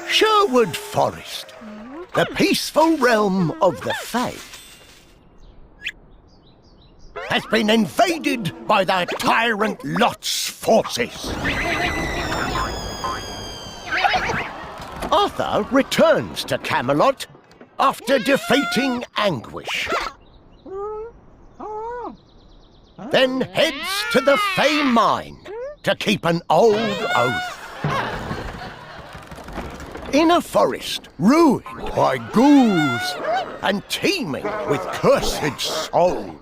Sherwood Forest, the peaceful realm of the Fae, has been invaded by the tyrant Lot's forces. Arthur returns to Camelot after defeating Anguish. Then heads to the Fae Mine to keep an old oath. In a forest ruined by ghouls and teeming with cursed souls,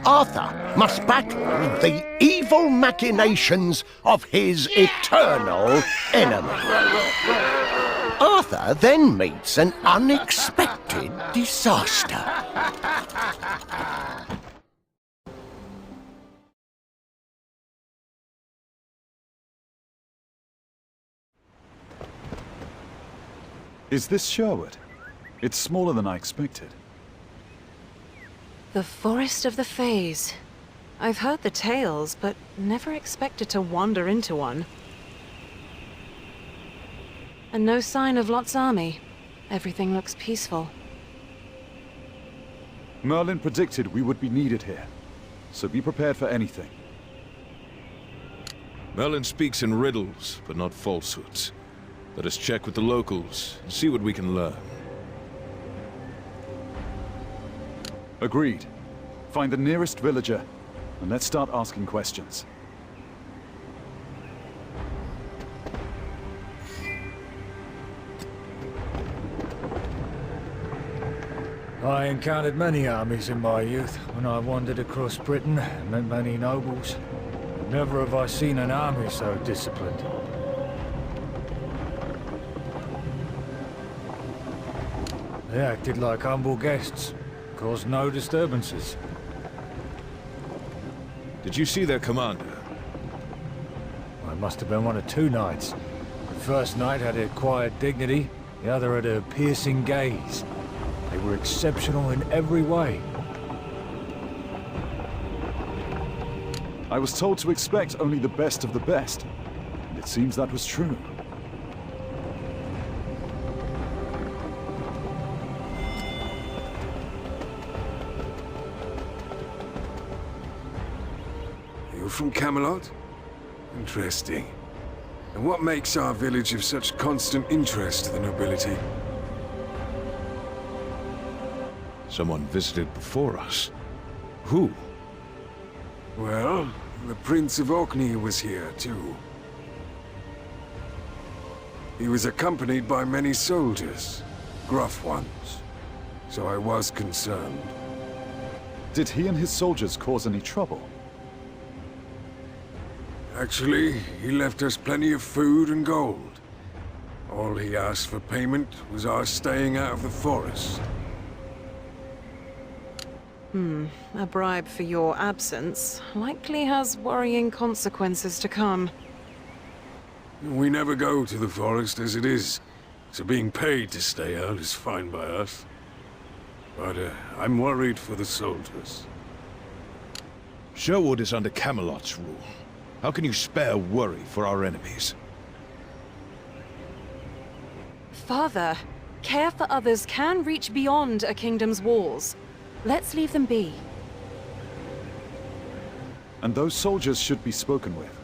Arthur must battle the evil machinations of his eternal enemy. Arthur then meets an unexpected disaster. Is this Sherwood? It's smaller than I expected. The Forest of the Fays. I've heard the tales, but never expected to wander into one. And no sign of Lot's army. Everything looks peaceful. Merlin predicted we would be needed here, so be prepared for anything. Merlin speaks in riddles, but not falsehoods. Let us check with the locals and see what we can learn. Agreed. Find the nearest villager, and let's start asking questions. I encountered many armies in my youth when I wandered across Britain and met many nobles. Never have I seen an army so disciplined. They acted like humble guests, caused no disturbances. Did you see their commander? Well, it must have been one of two knights. The first knight had a quiet dignity, the other had a piercing gaze. They were exceptional in every way. I was told to expect only the best of the best, and it seems that was true. From Camelot? Interesting. And what makes our village of such constant interest to the nobility? Someone visited before us. Who? Well, the Prince of Orkney was here, too. He was accompanied by many soldiers, gruff ones, so I was concerned. Did he and his soldiers cause any trouble? Actually, he left us plenty of food and gold. All he asked for payment was our staying out of the forest. A bribe for your absence likely has worrying consequences to come. We never go to the forest as it is, so being paid to stay out is fine by us. But I'm worried for the soldiers. Sherwood is under Camelot's rule. How can you spare worry for our enemies? Father, care for others can reach beyond a kingdom's walls. Let's leave them be. And those soldiers should be spoken with.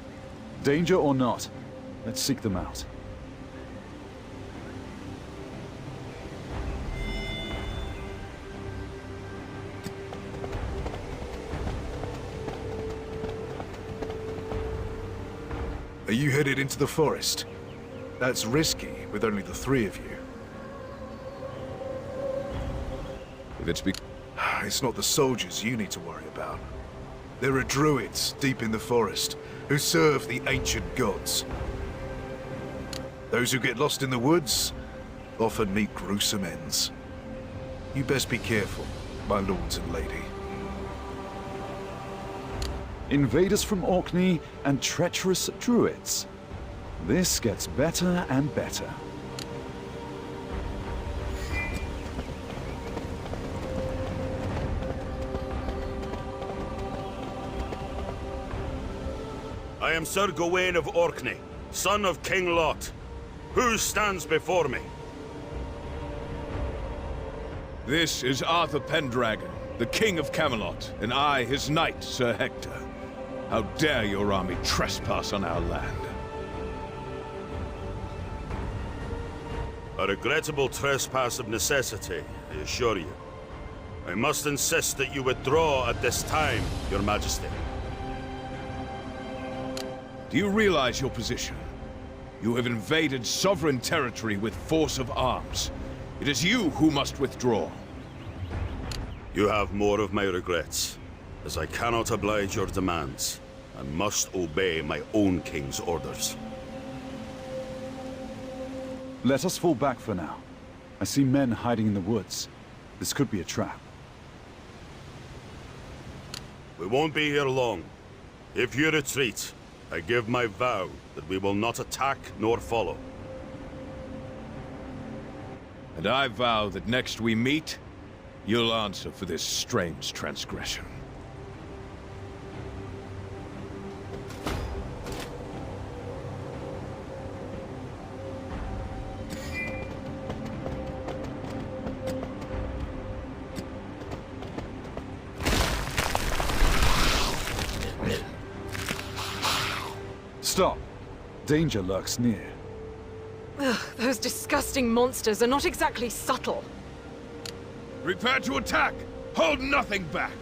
Danger or not, let's seek them out. Are you headed into the forest? That's risky, with only the three of you. If it's It's not the soldiers you need to worry about. There are druids deep in the forest who serve the ancient gods. Those who get lost in the woods often meet gruesome ends. You best be careful, my lords and lady. Invaders from Orkney and treacherous druids. This gets better and better. I am Sir Gawain of Orkney, son of King Lot. Who stands before me? This is Arthur Pendragon, the King of Camelot, and I, his knight, Sir Hector. How dare your army trespass on our land? A regrettable trespass of necessity, I assure you. I must insist that you withdraw at this time, Your Majesty. Do you realize your position? You have invaded sovereign territory with force of arms. It is you who must withdraw. You have more of my regrets, as I cannot oblige your demands. I must obey my own king's orders. Let us fall back for now. I see men hiding in the woods. This could be a trap. We won't be here long. If you retreat, I give my vow that we will not attack nor follow. And I vow that next we meet, you'll answer for this strange transgression. Stop! Danger lurks near. Ugh, those disgusting monsters are not exactly subtle. Prepare to attack! Hold nothing back!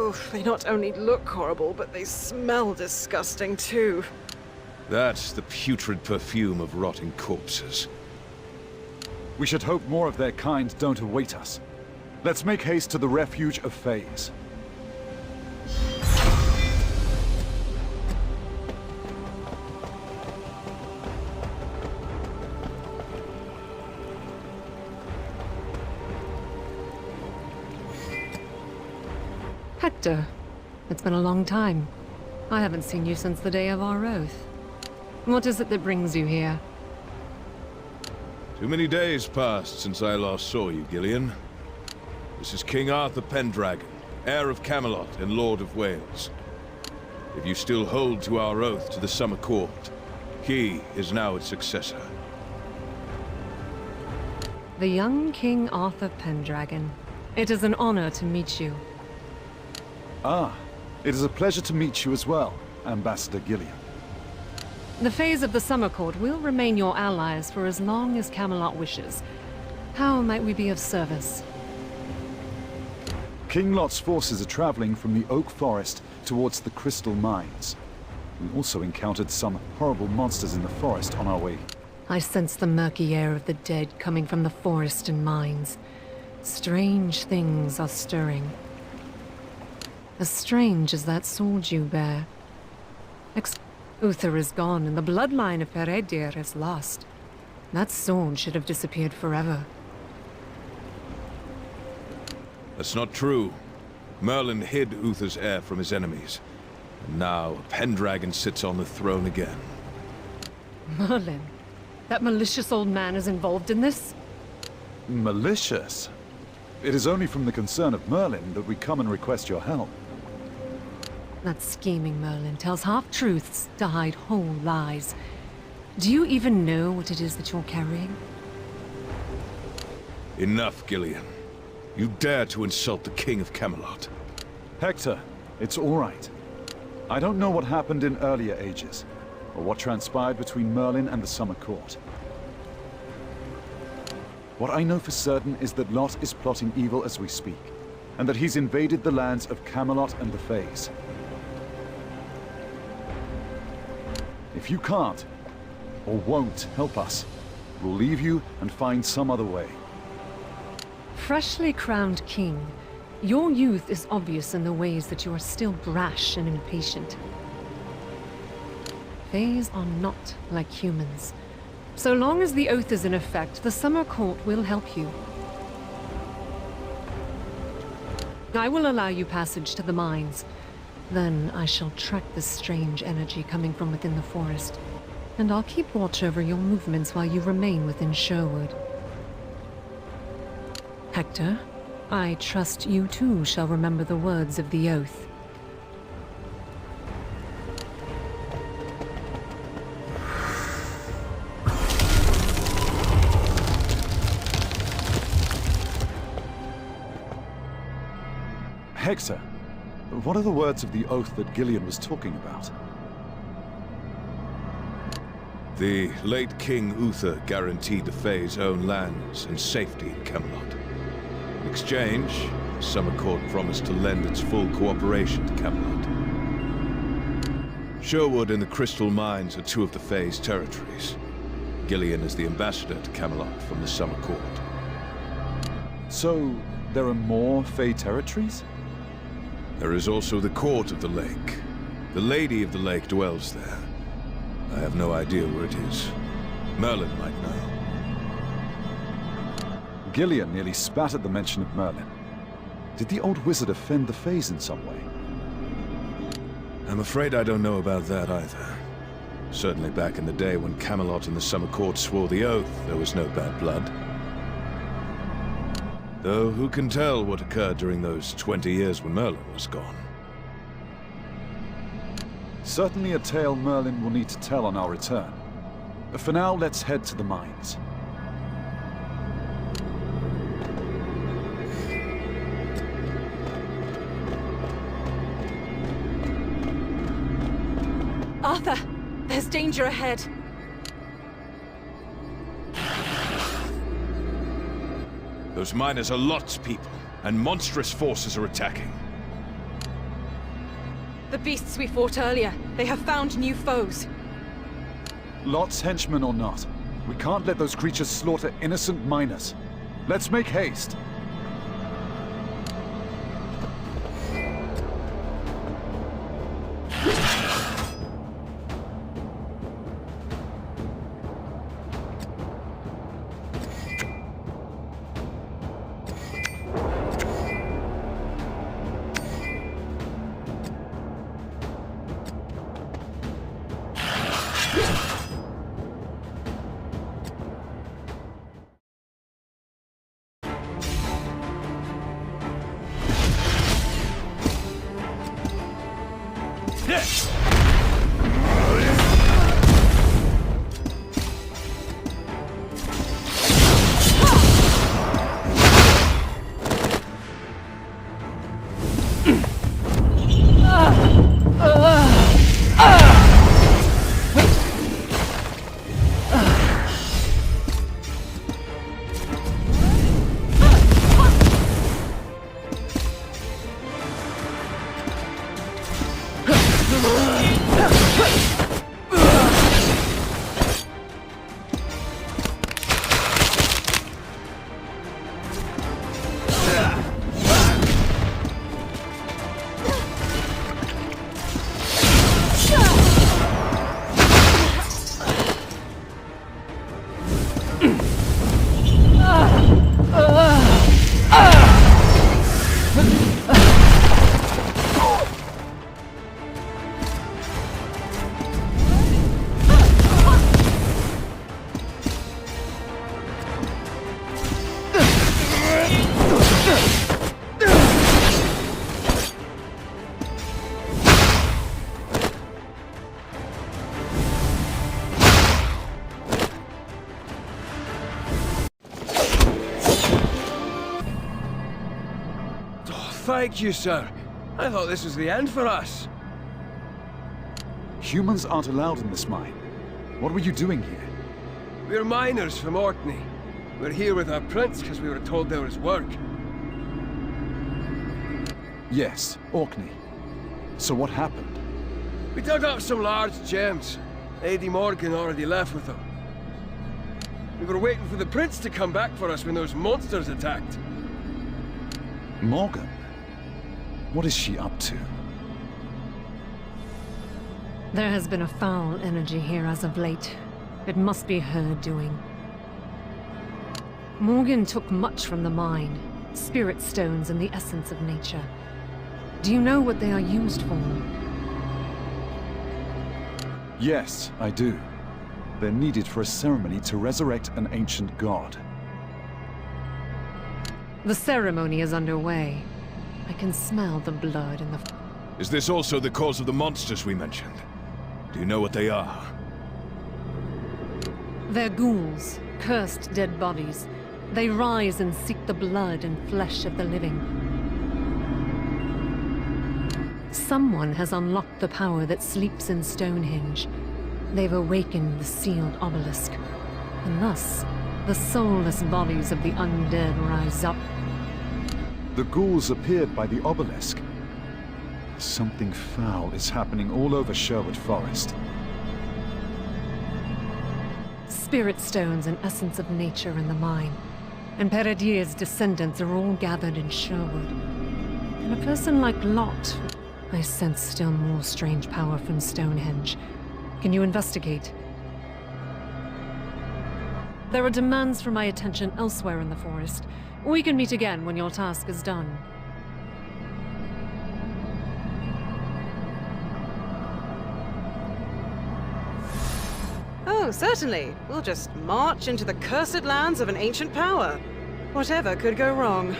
Oof, they not only look horrible, but they smell disgusting too. That's the putrid perfume of rotting corpses. We should hope more of their kind don't await us. Let's make haste to the refuge of Fays. Hector, it's been a long time. I haven't seen you since the day of our oath. What is it that brings you here? Too many days passed since I last saw you, Gillian. This is King Arthur Pendragon, heir of Camelot and Lord of Wales. If you still hold to our oath to the Summer Court, he is now its successor. The young King Arthur Pendragon. It is an honor to meet you. Ah, it is a pleasure to meet you as well, Ambassador Gillian. The Fays of the Summer Court will remain your allies for as long as Camelot wishes. How might we be of service? King Lot's forces are traveling from the Oak Forest towards the Crystal Mines. We also encountered some horrible monsters in the forest on our way. I sense the murky air of the dead coming from the forest and mines. Strange things are stirring. As strange as that sword you bear. Uther is gone, and the bloodline of Peredur is lost. That sword should have disappeared forever. That's not true. Merlin hid Uther's heir from his enemies. And now a Pendragon sits on the throne again. Merlin? That malicious old man is involved in this? Malicious? It is only from the concern of Merlin that we come and request your help. That scheming Merlin tells half-truths to hide whole lies. Do you even know what it is that you're carrying? Enough, Gillian. You dare to insult the King of Camelot. Hector, it's all right. I don't know what happened in earlier ages, or what transpired between Merlin and the Summer Court. What I know for certain is that Lot is plotting evil as we speak, and that he's invaded the lands of Camelot and the Fays. If you can't, or won't help us, we'll leave you and find some other way. Freshly crowned king, your youth is obvious in the ways that you are still brash and impatient. Fays are not like humans. So long as the oath is in effect, the Summer Court will help you. I will allow you passage to the mines. Then I shall track this strange energy coming from within the forest. And I'll keep watch over your movements while you remain within Sherwood. Hector, I trust you too shall remember the words of the oath. Hector, what are the words of the oath that Gillian was talking about? The late King Uther guaranteed the Fays' own lands and safety in Camelot. In exchange, the Summer Court promised to lend its full cooperation to Camelot. Sherwood and the Crystal Mines are two of the Fays' territories. Gillian is the ambassador to Camelot from the Summer Court. So, there are more Fey territories? There is also the Court of the Lake. The Lady of the Lake dwells there. I have no idea where it is. Merlin might know. Gillian nearly spat at the mention of Merlin. Did the old wizard offend the Fays in some way? I'm afraid I don't know about that either. Certainly back in the day when Camelot and the Summer Court swore the oath, there was no bad blood. Though who can tell what occurred during those 20 years when Merlin was gone? Certainly a tale Merlin will need to tell on our return. For now, let's head to the mines. Arthur, there's danger ahead. Those miners are Lot's people, and monstrous forces are attacking. The beasts we fought earlier, they have found new foes. Lot's henchmen or not, we can't let those creatures slaughter innocent miners. Let's make haste. Thank you, sir. I thought this was the end for us. Humans aren't allowed in this mine. What were you doing here? We're miners from Orkney. We're here with our prince because we were told there was work. Yes, Orkney. So what happened? We dug up some large gems. Lady Morgan already left with them. We were waiting for the prince to come back for us when those monsters attacked. Morgan? What is she up to? There has been a foul energy here as of late. It must be her doing. Morgan took much from the mine. Spirit stones and the essence of nature. Do you know what they are used for? Yes, I do. They're needed for a ceremony to resurrect an ancient god. The ceremony is underway. I can smell the blood in the... Is this also the cause of the monsters we mentioned? Do you know what they are? They're ghouls, cursed dead bodies. They rise and seek the blood and flesh of the living. Someone has unlocked the power that sleeps in Stonehenge. They've awakened the sealed obelisk. And thus, the soulless bodies of the undead rise up. The ghouls appeared by the obelisk. Something foul is happening all over Sherwood Forest. Spirit stones and essence of nature in the mine. And Peredier's descendants are all gathered in Sherwood. And a person like Lot, I sense still more strange power from Stonehenge. Can you investigate? There are demands for my attention elsewhere in the forest. We can meet again when your task is done. Oh, certainly. We'll just march into the cursed lands of an ancient power. Whatever could go wrong?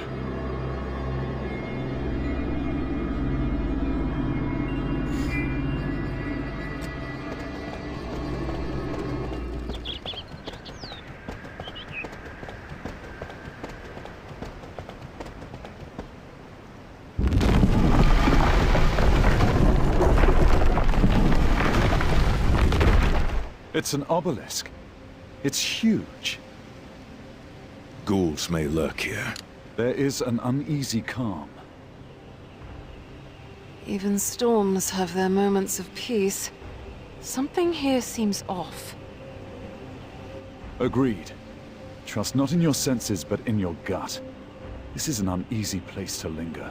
It's an obelisk. It's huge. Ghouls may lurk here. There is an uneasy calm. Even storms have their moments of peace. Something here seems off. Agreed. Trust not in your senses, but in your gut. This is an uneasy place to linger.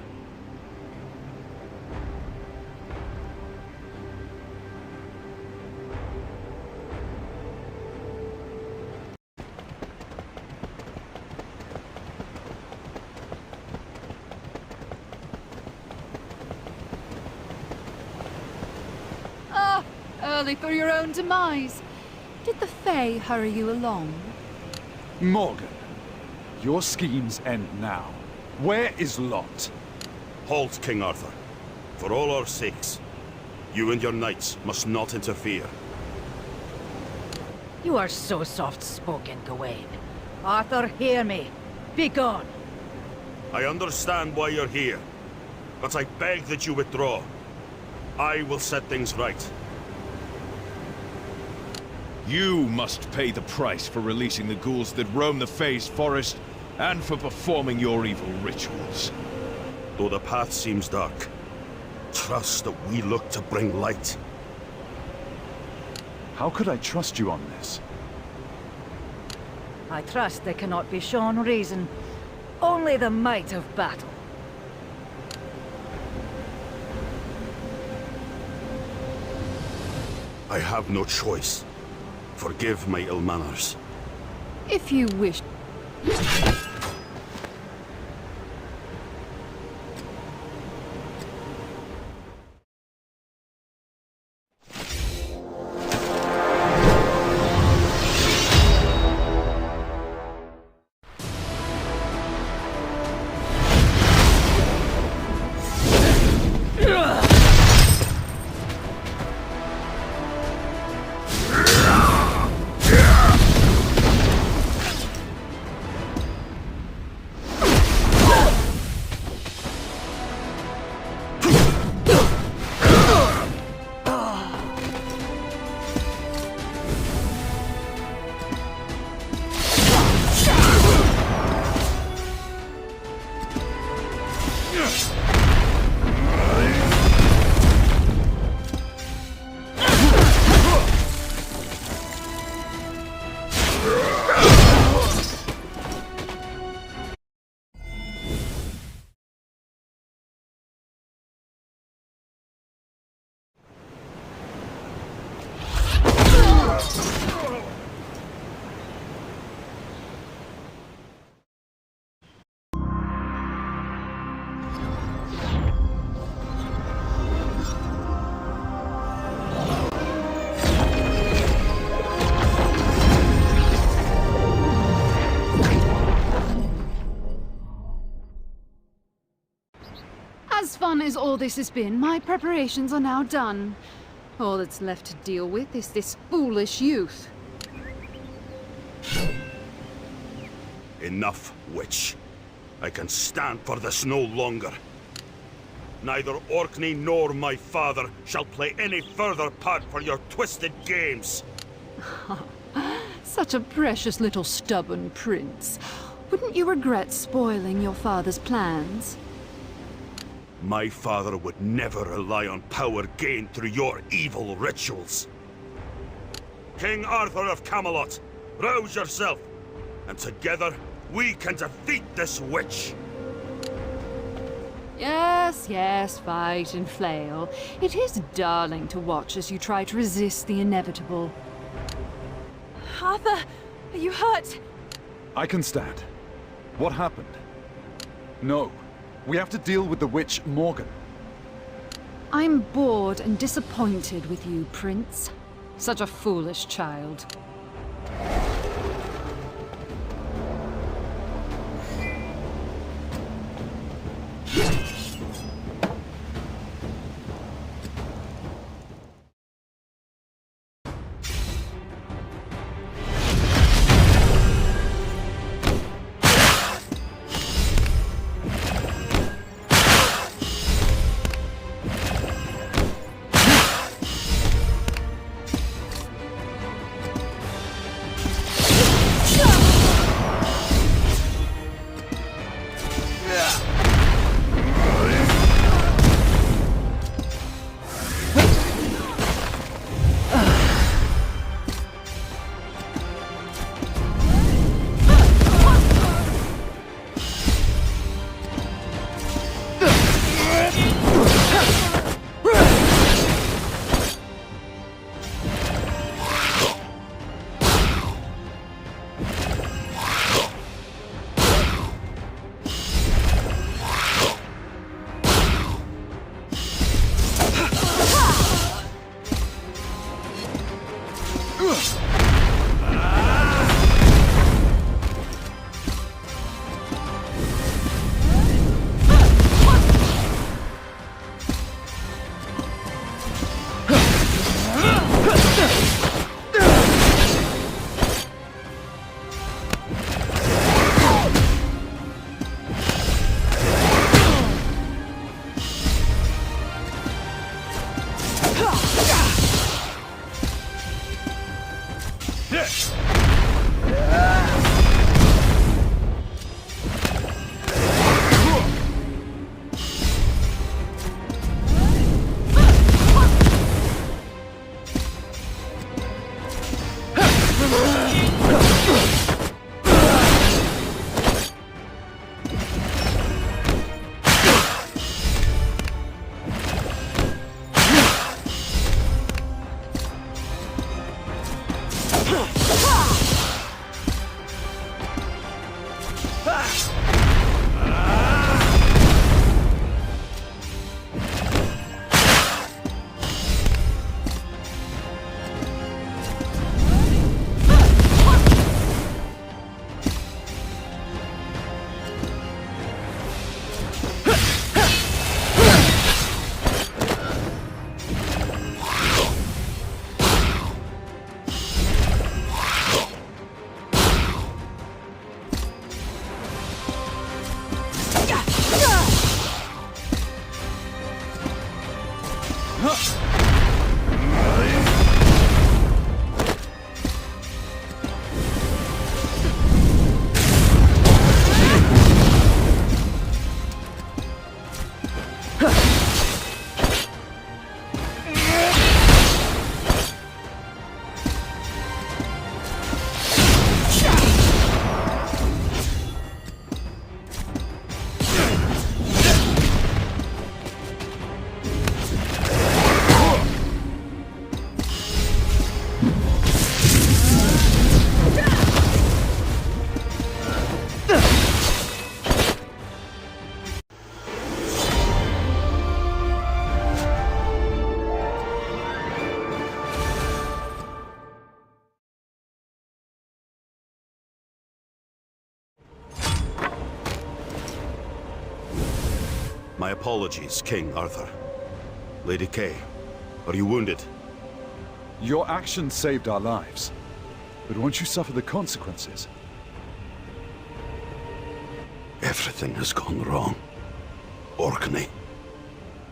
Early for your own demise. Did the Fae hurry you along? Morgan, your schemes end now. Where is Lot? Halt, King Arthur. For all our sakes. You and your knights must not interfere. You are so soft-spoken, Gawain. Arthur, hear me. Be gone. I understand why you're here, but I beg that you withdraw. I will set things right. You must pay the price for releasing the ghouls that roam the Fae's forest, and for performing your evil rituals. Though the path seems dark, trust that we look to bring light. How could I trust you on this? I trust they cannot be shown reason. Only the might of battle. I have no choice. Forgive my ill manners. If you wish. As fun as all this has been, my preparations are now done. All that's left to deal with is this foolish youth. Enough, witch. I can stand for this no longer. Neither Orkney nor my father shall play any further part for your twisted games. Such a precious little stubborn prince. Wouldn't you regret spoiling your father's plans? My father would never rely on power gained through your evil rituals. King Arthur of Camelot, rouse yourself, and together we can defeat this witch! Yes, yes, fight and flail. It is darling to watch as you try to resist the inevitable. Arthur, are you hurt? I can stand. What happened? No. We have to deal with the witch Morgan. I'm bored and disappointed with you, Prince. Such a foolish child. My apologies, King Arthur. Lady Kay, are you wounded? Your actions saved our lives. But won't you suffer the consequences? Everything has gone wrong. Orkney.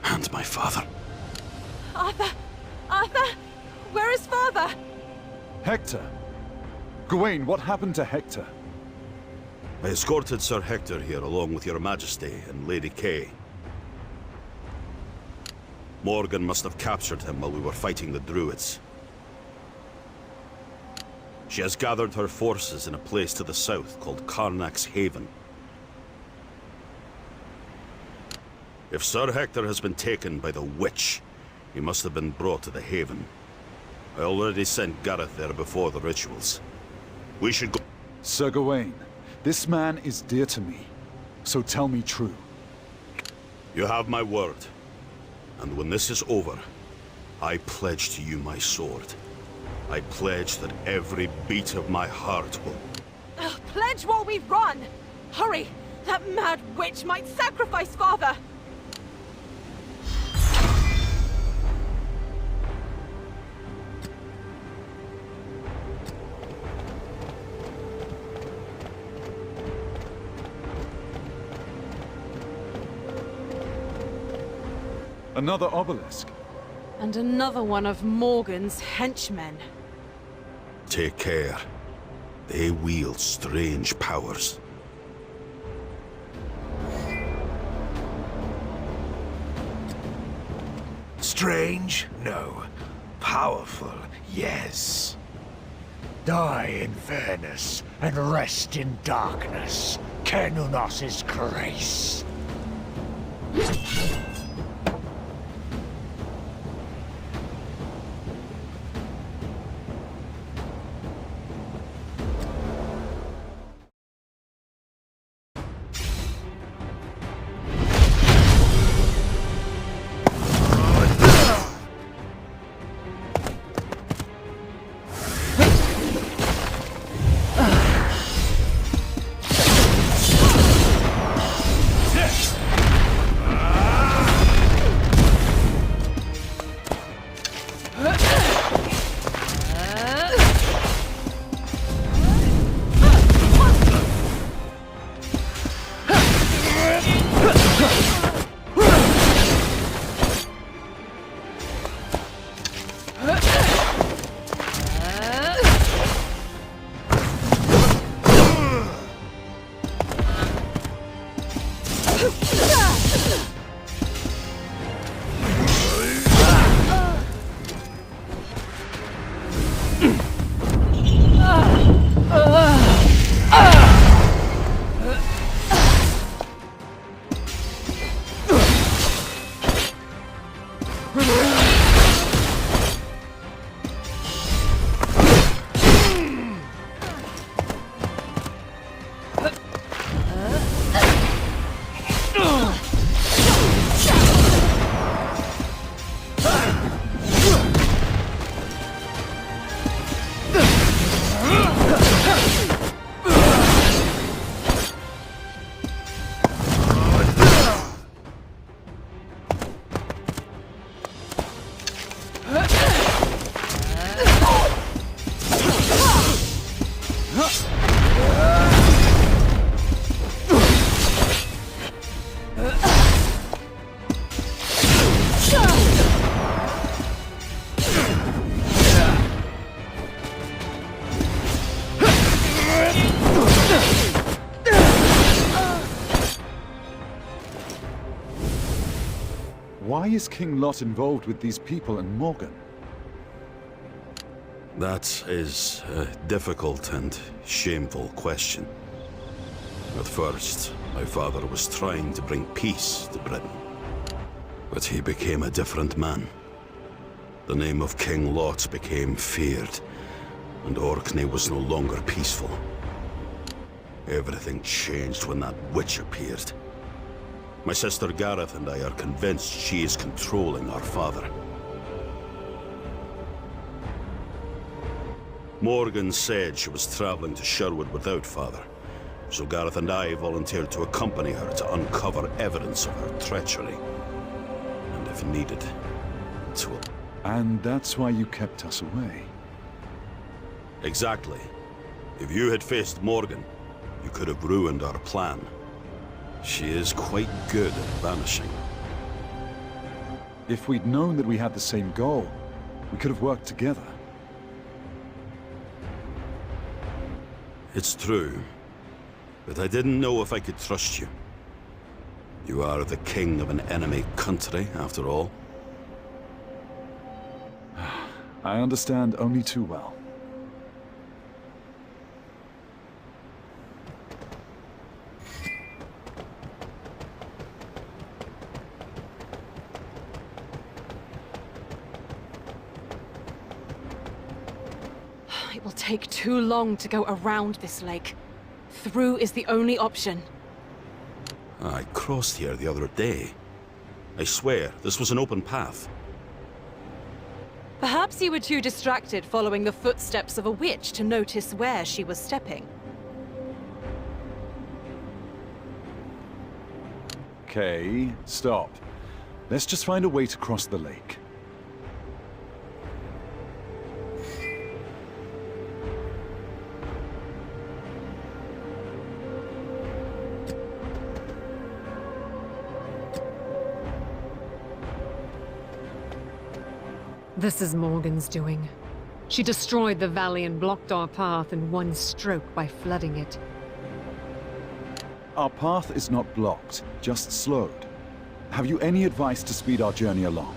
And my father. Arthur! Arthur! Where is father? Hector! Gawain, what happened to Hector? I escorted Sir Hector here along with your majesty and Lady Kay. Morgan must have captured him while we were fighting the Druids. She has gathered her forces in a place to the south called Karnak's Haven. If Sir Hector has been taken by the witch, he must have been brought to the Haven. I already sent Gareth there before the rituals. We should go— Sir Gawain, this man is dear to me, so tell me true. You have my word. And when this is over, I pledge to you my sword. I pledge that every beat of my heart will— Pledge while we run! Hurry! That mad witch might sacrifice father! Another obelisk. And another one of Morgan's henchmen. Take care. They wield strange powers. Strange? No. Powerful? Yes. Die in fairness and rest in darkness. Kenunos' grace. Why is King Lot involved with these people and Morgan? That is a difficult and shameful question. At first, my father was trying to bring peace to Britain. But he became a different man. The name of King Lot became feared, and Orkney was no longer peaceful. Everything changed when that witch appeared. My sister Gareth and I are convinced she is controlling our father. Morgan said she was traveling to Sherwood without father, so Gareth and I volunteered to accompany her to uncover evidence of her treachery. And if needed, to... And that's why you kept us away. Exactly. If you had faced Morgan, you could have ruined our plan. She is quite good at vanishing. If we'd known that we had the same goal, we could have worked together. It's true, but I didn't know if I could trust you. You are the king of an enemy country, after all. I understand only too well. It will take too long to go around this lake. Through is the only option. I crossed here the other day. I swear, this was an open path. Perhaps you were too distracted following the footsteps of a witch to notice where she was stepping. Okay, stop. Let's just find a way to cross the lake. This is Morgan's doing. She destroyed the valley and blocked our path in one stroke by flooding it. Our path is not blocked, just slowed. Have you any advice to speed our journey along?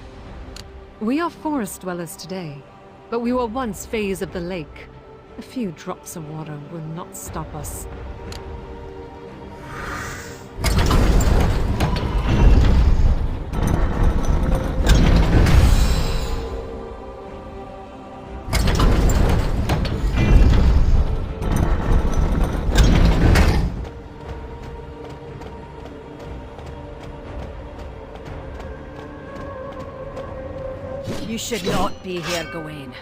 We are forest dwellers today, but we were once phase of the lake. A few drops of water will not stop us. You should not be here, Gawain.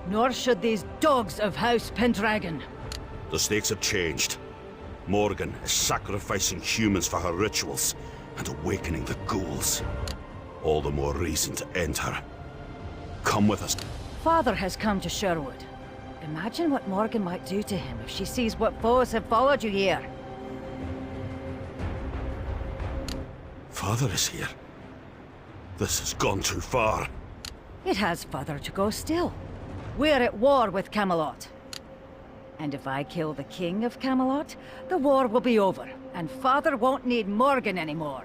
Nor should these dogs of House Pendragon. The stakes have changed. Morgan is sacrificing humans for her rituals and awakening the ghouls. All the more reason to end her. Come with us. Father has come to Sherwood. Imagine what Morgan might do to him if she sees what foes have followed you here. Father is here. This has gone too far. It has further to go still. We're at war with Camelot. And if I kill the king of Camelot, the war will be over, and Father won't need Morgan anymore.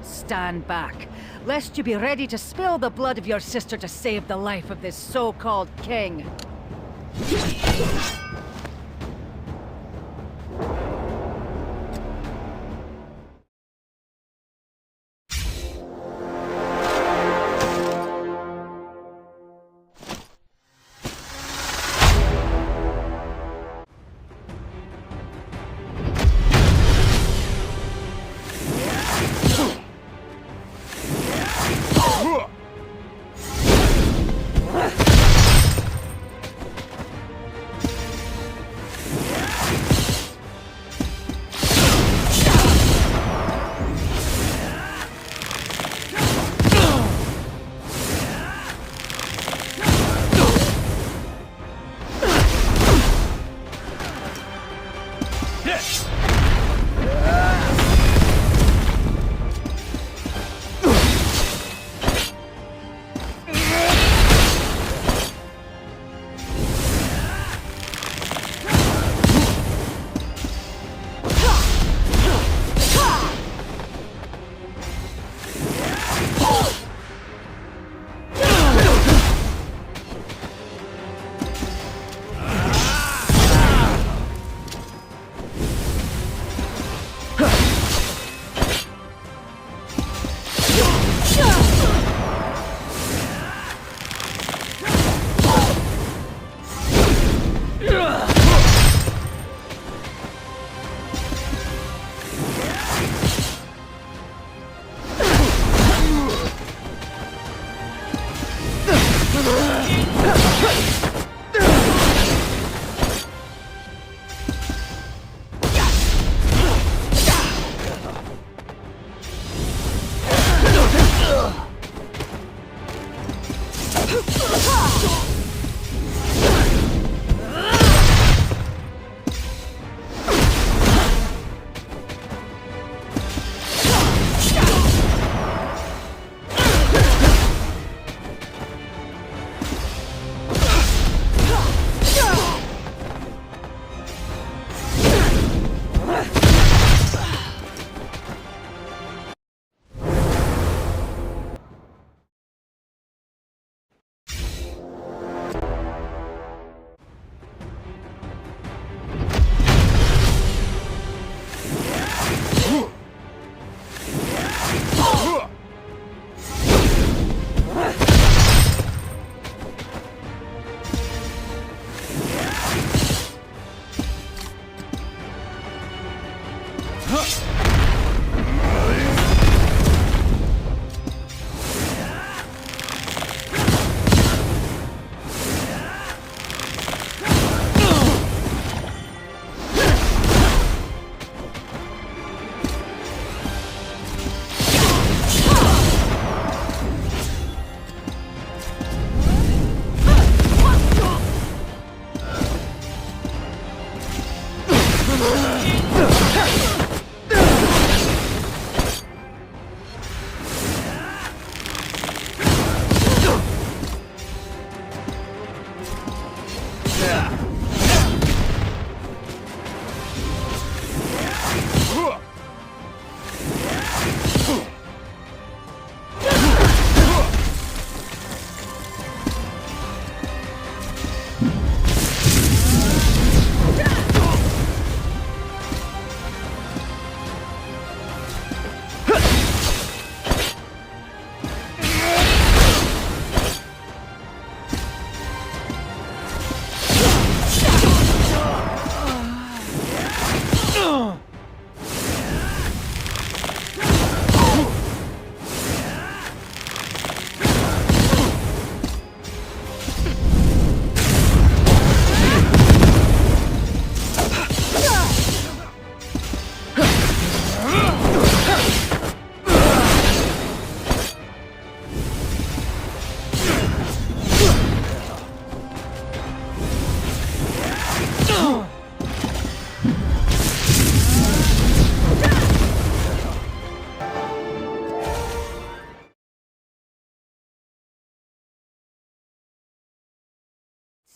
Stand back, lest you be ready to spill the blood of your sister to save the life of this so-called king.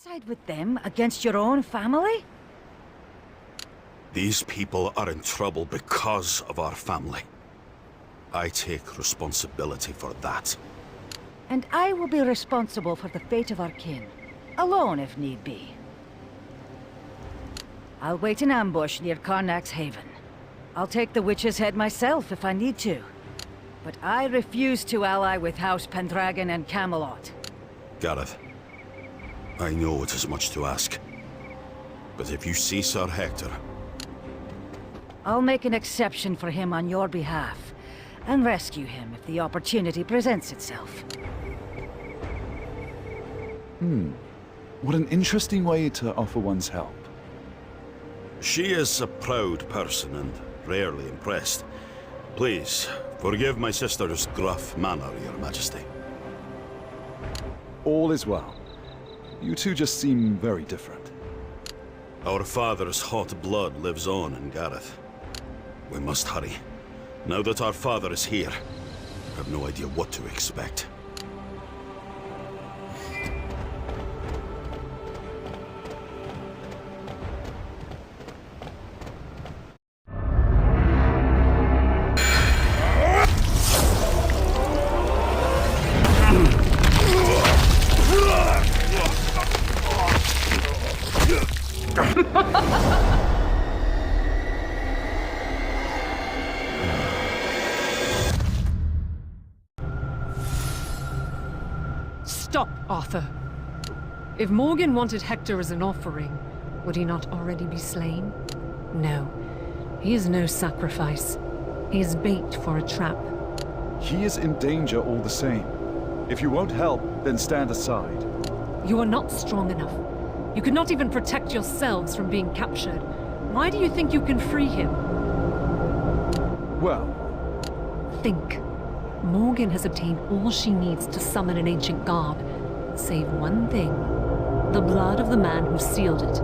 Side with them against your own family? These people are in trouble because of our family. I take responsibility for that. And I will be responsible for the fate of our kin. Alone, if need be. I'll wait in ambush near Karnak's Haven. I'll take the witch's head myself if I need to. But I refuse to ally with House Pendragon and Camelot. Gareth, I know it is much to ask. But if you see Sir Hector... I'll make an exception for him on your behalf, and rescue him if the opportunity presents itself. What an interesting way to offer one's help. She is a proud person and rarely impressed. Please, forgive my sister's gruff manner, Your Majesty. All is well. You two just seem very different. Our father's hot blood lives on in Gareth. We must hurry. Now that our father is here, I have no idea what to expect. Stop, Arthur. If Morgan wanted Hector as an offering, would he not already be slain? No. He is no sacrifice. He is bait for a trap. He is in danger all the same. If you won't help, then stand aside. You are not strong enough. You could not even protect yourselves from being captured. Why do you think you can free him? Well... Think. Morgan has obtained all she needs to summon an ancient garb, save one thing. The blood of the man who sealed it.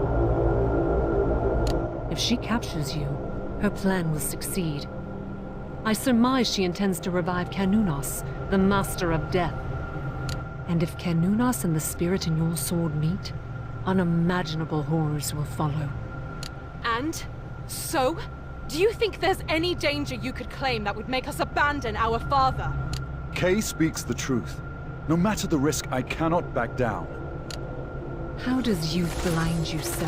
If she captures you, her plan will succeed. I surmise she intends to revive Canunos, the Master of Death. And if Canunos and the spirit in your sword meet, unimaginable horrors will follow. And? So? Do you think there's any danger you could claim that would make us abandon our father? Kay speaks the truth. No matter the risk, I cannot back down. How does youth blind you so?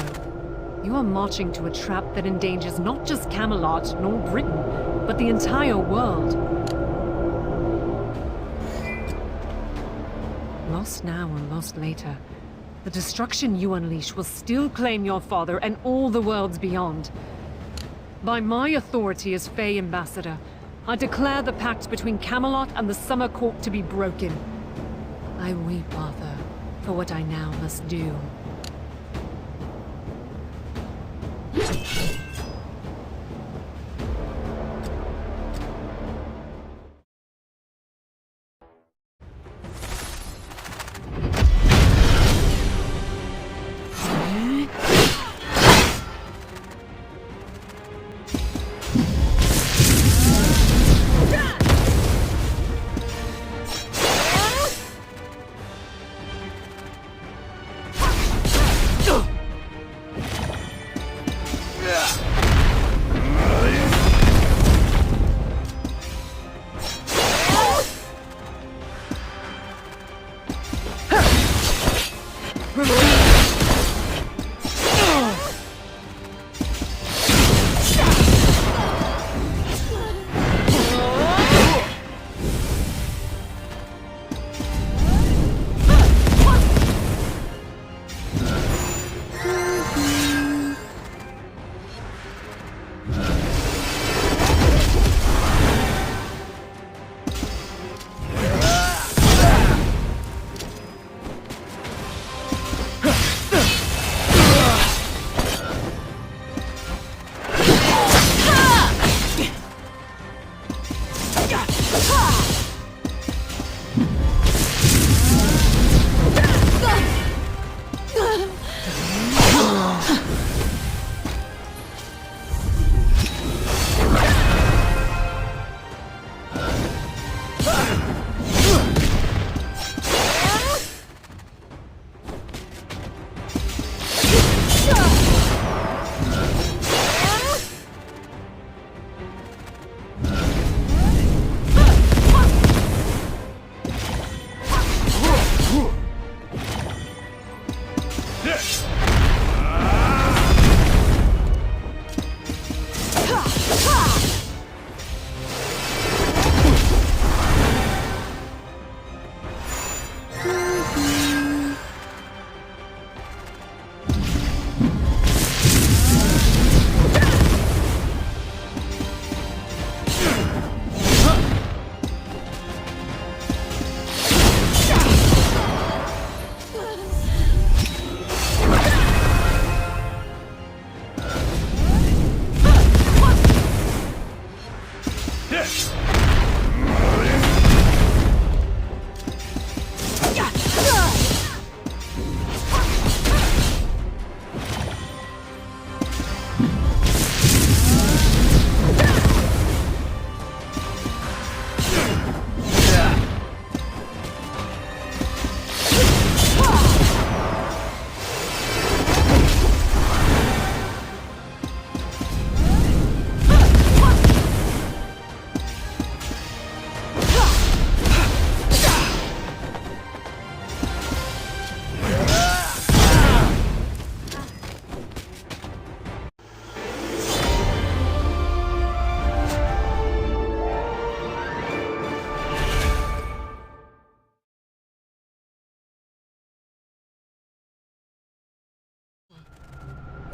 You are marching to a trap that endangers not just Camelot, nor Britain, but the entire world. Lost now or lost later, the destruction you unleash will still claim your father and all the worlds beyond. By my authority as Fey Ambassador, I declare the pact between Camelot and the Summer Court to be broken. I weep, Arthur, for what I now must do. Yeah.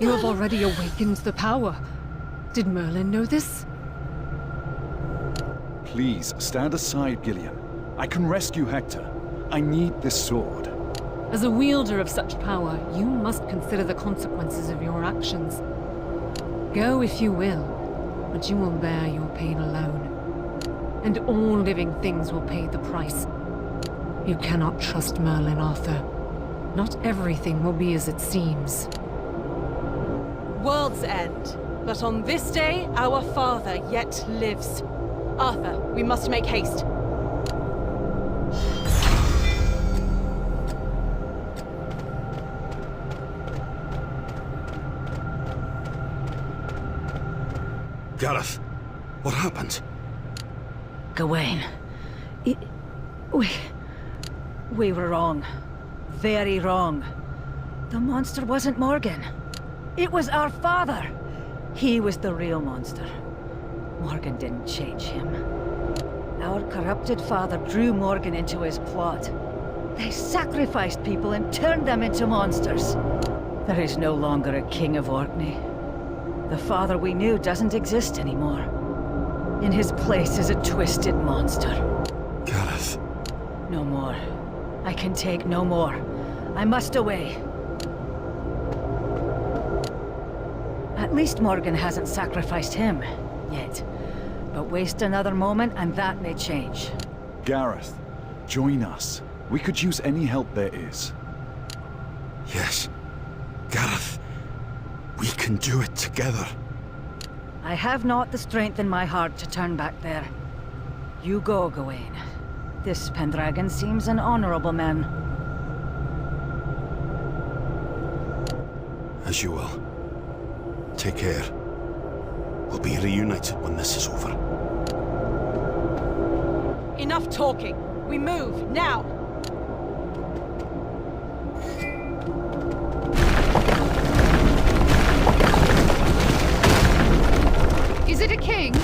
You have already awakened the power. Did Merlin know this? Please, stand aside, Gillian. I can rescue Hector. I need this sword. As a wielder of such power, you must consider the consequences of your actions. Go if you will, but you will bear your pain alone. And all living things will pay the price. You cannot trust Merlin, Arthur. Not everything will be as it seems. World's end. But on this day, our father yet lives. Arthur, we must make haste. Gareth, what happened? Gawain. We were wrong. Very wrong. The monster wasn't Morgan. It was our father. He was the real monster. Morgan didn't change him. Our corrupted father drew Morgan into his plot. They sacrificed people and turned them into monsters. There is no longer a king of Orkney. The father we knew doesn't exist anymore. In his place is a twisted monster. Gareth. No more. I can take no more. I must away. At least Morgan hasn't sacrificed him, yet. But waste another moment and that may change. Gareth, join us. We could use any help there is. Yes. Gareth. We can do it together. I have not the strength in my heart to turn back there. You go, Gawain. This Pendragon seems an honorable man. As you will. Take care. We'll be reunited when this is over. Enough talking. We move, now! Is it a king?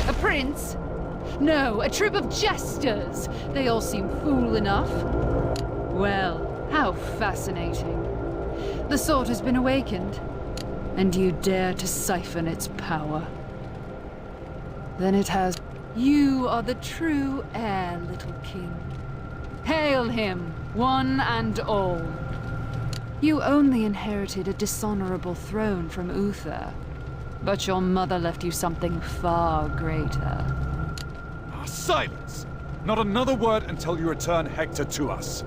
A prince? No, a troop of jesters. They all seem fool enough. Well, how fascinating. The sword has been awakened, and you dare to siphon its power. Then it has... You are the true heir, little king. Hail him, one and all. You only inherited a dishonorable throne from Uther, but your mother left you something far greater. Silence! Not another word until you return Hector to us.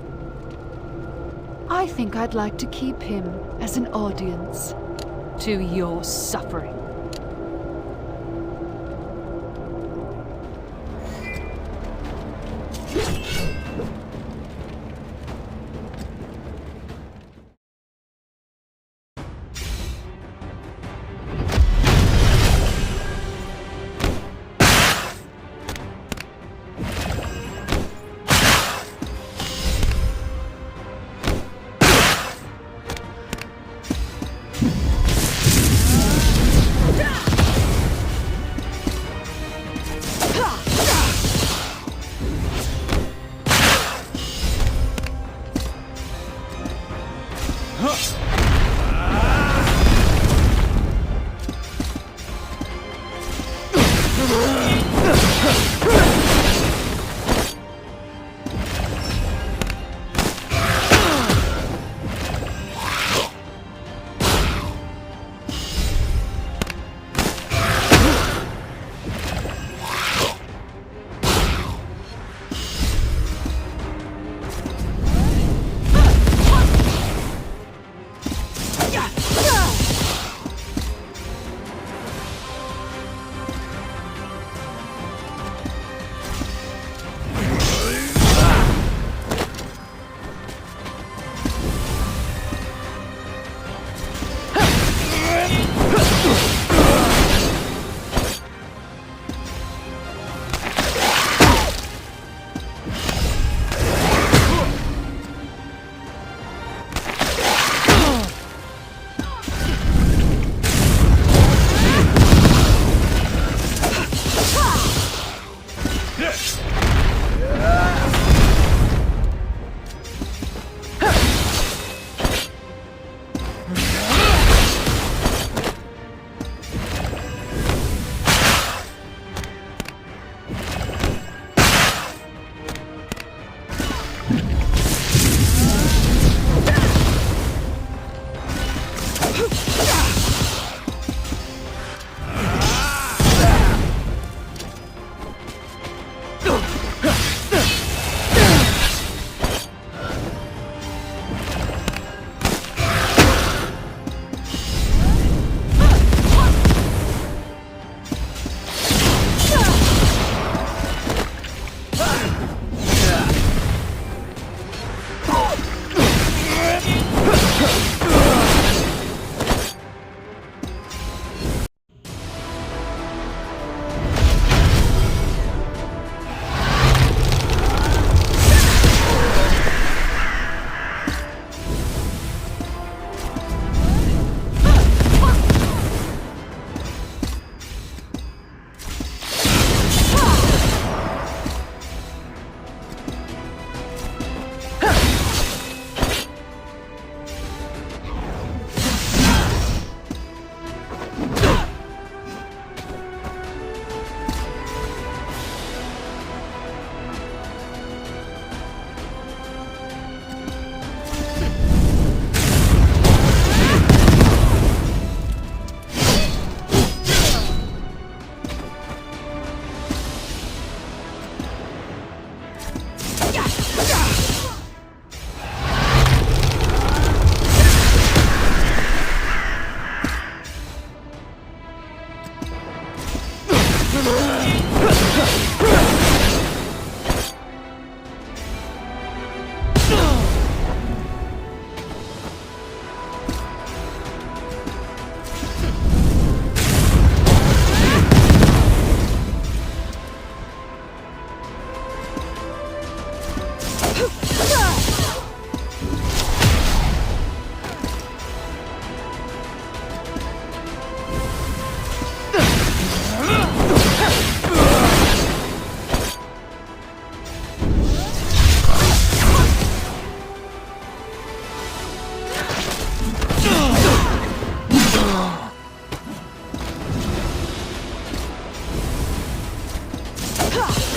I think I'd like to keep him as an audience to your suffering.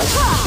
Ha!